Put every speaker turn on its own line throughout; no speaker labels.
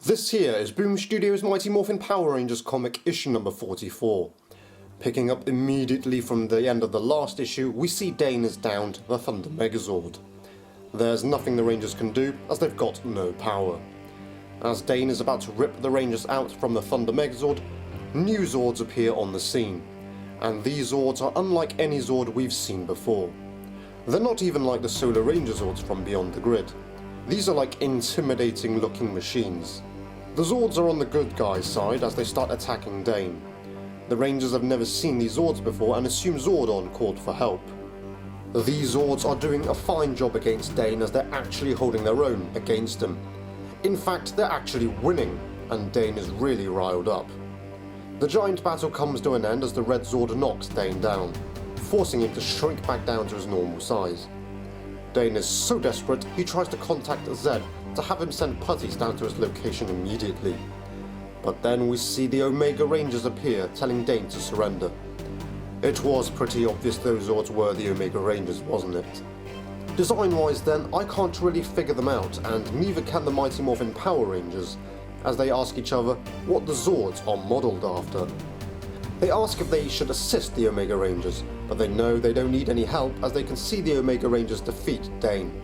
This here is Boom Studios' Mighty Morphin Power Rangers comic issue number 44. Picking up immediately from the end of the last issue, we see Dane is downed the Thunder Megazord. There's nothing the Rangers can do, as they've got no power. As Dane is about to rip the Rangers out from the Thunder Megazord, new Zords appear on the scene, and these Zords are unlike any Zord we've seen before. They're not even like the Solar Ranger Zords from Beyond the Grid. These are like intimidating looking machines. The Zords are on the good guy's side as they start attacking Dane. The Rangers have never seen these Zords before and assume Zordon called for help. These Zords are doing a fine job against Dane as they're actually holding their own against him. In fact, they're actually winning, and Dane is really riled up. The giant battle comes to an end as the Red Zord knocks Dane down, forcing him to shrink back down to his normal size. Dane is so desperate he tries to contact Zedd to have him send putties down to his location immediately. But then we see the Omega Rangers appear, telling Dane to surrender. It was pretty obvious those Zords were the Omega Rangers, wasn't it? Design-wise then, I can't really figure them out, and neither can the Mighty Morphin Power Rangers, as they ask each other what the Zords are modelled after. They ask if they should assist the Omega Rangers, but they know they don't need any help as they can see the Omega Rangers defeat Dane.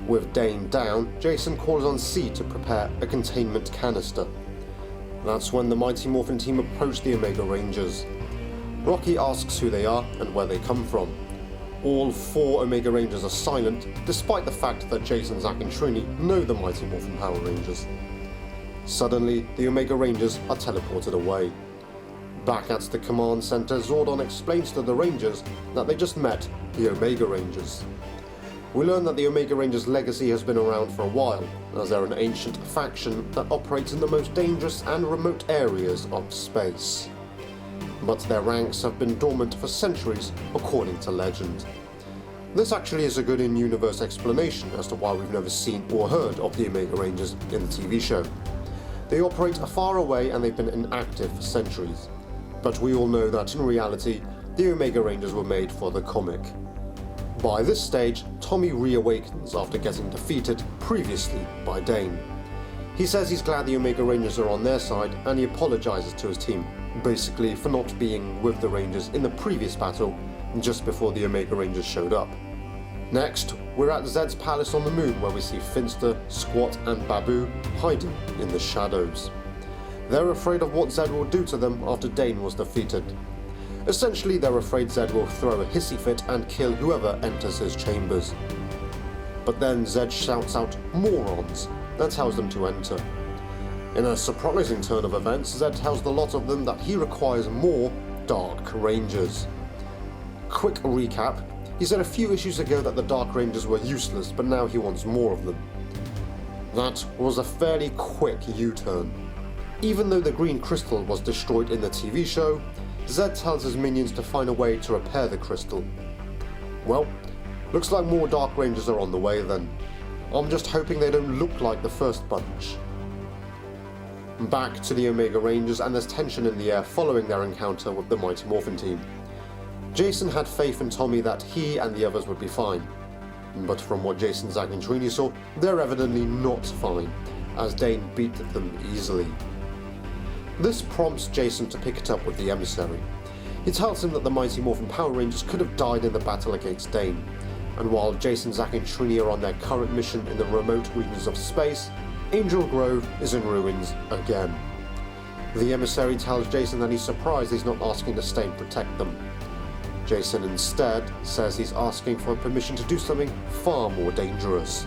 With Dane down, Jason calls on C to prepare a containment canister. That's when the Mighty Morphin team approach the Omega Rangers. Rocky asks who they are and where they come from. All 4 Omega Rangers are silent, despite the fact that Jason, Zack and Trini know the Mighty Morphin Power Rangers. Suddenly, the Omega Rangers are teleported away. Back at the command center, Zordon explains to the Rangers that they just met the Omega Rangers. We learn that the Omega Rangers' legacy has been around for a while, as they're an ancient faction that operates in the most dangerous and remote areas of space. But their ranks have been dormant for centuries, according to legend. This actually is a good in-universe explanation as to why we've never seen or heard of the Omega Rangers in the TV show. They operate far away and they've been inactive for centuries. But we all know that in reality, the Omega Rangers were made for the comic. By this stage, Tommy reawakens after getting defeated previously by Dane. He says he's glad the Omega Rangers are on their side and he apologizes to his team, basically for not being with the Rangers in the previous battle just before the Omega Rangers showed up. Next, we're at Zedd's palace on the moon where we see Finster, Squat and Babu hiding in the shadows. They're afraid of what Zedd will do to them after Dane was defeated. Essentially, they're afraid Zedd will throw a hissy fit and kill whoever enters his chambers. But then Zedd shouts out morons and tells them to enter. In a surprising turn of events, Zedd tells the lot of them that he requires more Dark Rangers. Quick recap, he said a few issues ago that the Dark Rangers were useless, but now he wants more of them. That was a fairly quick U-turn. Even though the green crystal was destroyed in the TV show, Zedd tells his minions to find a way to repair the crystal. Well, looks like more Dark Rangers are on the way then. I'm just hoping they don't look like the first bunch. Back to the Omega Rangers, and there's tension in the air following their encounter with the Mighty Morphin team. Jason had faith in Tommy that he and the others would be fine. But from what Jason, Zack and Trini saw, they're evidently not fine, as Dane beat them easily. This prompts Jason to pick it up with the emissary. He tells him that the Mighty Morphin Power Rangers could have died in the battle against Dane, and while Jason, Zack and Trini are on their current mission in the remote regions of space, Angel Grove is in ruins again. The emissary tells Jason that he's surprised he's not asking to stay and protect them. Jason instead says he's asking for permission to do something far more dangerous.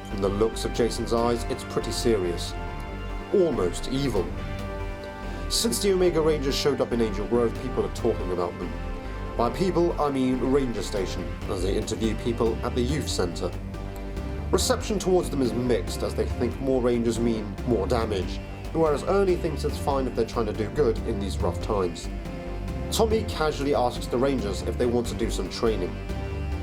From the looks of Jason's eyes, it's pretty serious. Almost evil. Since the Omega Rangers showed up in Angel Grove, people are talking about them. By people, I mean Ranger Station, as they interview people at the youth centre. Reception towards them is mixed, as they think more Rangers mean more damage, whereas Ernie thinks it's fine if they're trying to do good in these rough times. Tommy casually asks the Rangers if they want to do some training.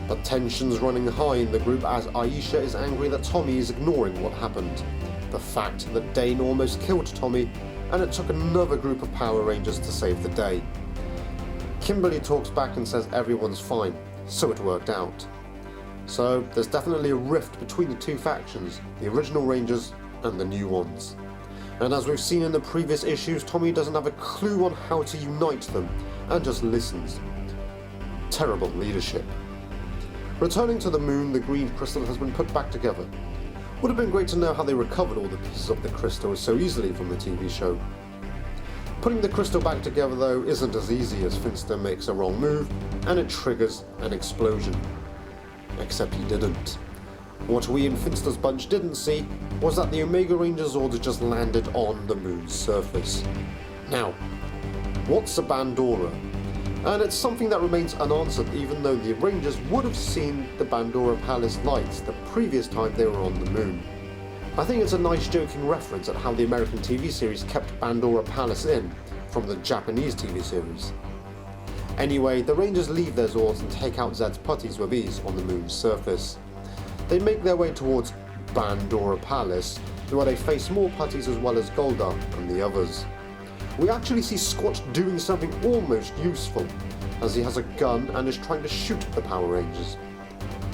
But tension's running high in the group as Aisha is angry that Tommy is ignoring what happened. The fact that Dane almost killed Tommy, and it took another group of Power Rangers to save the day. Kimberly talks back and says everyone's fine, so it worked out. So there's definitely a rift between the two factions, the original Rangers and the new ones. And as we've seen in the previous issues, Tommy doesn't have a clue on how to unite them, and just listens. Terrible leadership. Returning to the moon, the green crystal has been put back together. Would have been great to know how they recovered all the pieces of the crystal so easily from the TV show. Putting the crystal back together though isn't as easy, as Finster makes a wrong move and it triggers an explosion. Except he didn't. What we in Finster's bunch didn't see was that the Omega Ranger Zords just landed on the moon's surface. Now, what's a Bandora? And it's something that remains unanswered, even though the Rangers would have seen the Bandora Palace lights the previous time they were on the moon. I think it's a nice joking reference at how the American TV series kept Bandora Palace in from the Japanese TV series. Anyway, the Rangers leave their Zords and take out Zedd's putties with ease on the moon's surface. They make their way towards Bandora Palace, where they face more putties as well as Goldar and the others. We actually see Squatch doing something almost useful, as he has a gun and is trying to shoot the Power Rangers.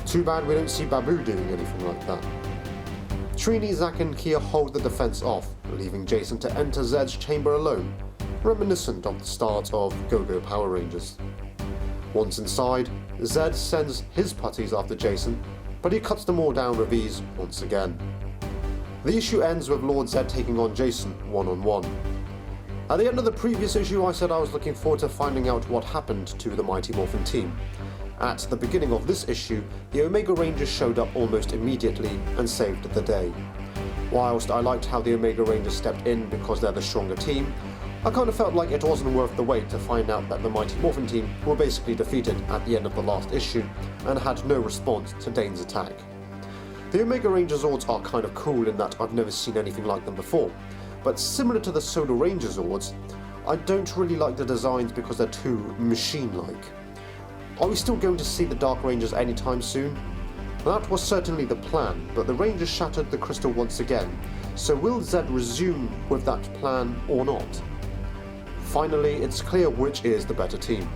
Too bad we don't see Babu doing anything like that. Trini, Zack and Kia hold the defense off, leaving Jason to enter Zedd's chamber alone, reminiscent of the start of Go-Go Power Rangers. Once inside, Zedd sends his putties after Jason, but he cuts them all down with ease once again. The issue ends with Lord Zedd taking on Jason one-on-one. At the end of the previous issue, I said I was looking forward to finding out what happened to the Mighty Morphin team. At the beginning of this issue, the Omega Rangers showed up almost immediately and saved the day. Whilst I liked how the Omega Rangers stepped in because they're the stronger team, I kind of felt like it wasn't worth the wait to find out that the Mighty Morphin team were basically defeated at the end of the last issue and had no response to Dane's attack. The Omega Ranger Zords are kind of cool in that I've never seen anything like them before, but similar to the Solar Ranger Zords, I don't really like the designs because they're too machine-like. Are we still going to see the Dark Rangers anytime soon? That was certainly the plan, but the Rangers shattered the crystal once again, so will Zedd resume with that plan or not? Finally, it's clear which is the better team.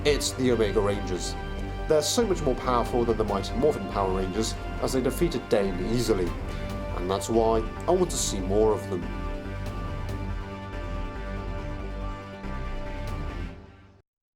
It's the Omega Rangers. They're so much more powerful than the Mighty Morphin Power Rangers, as they defeated Dane easily, and that's why I want to see more of them.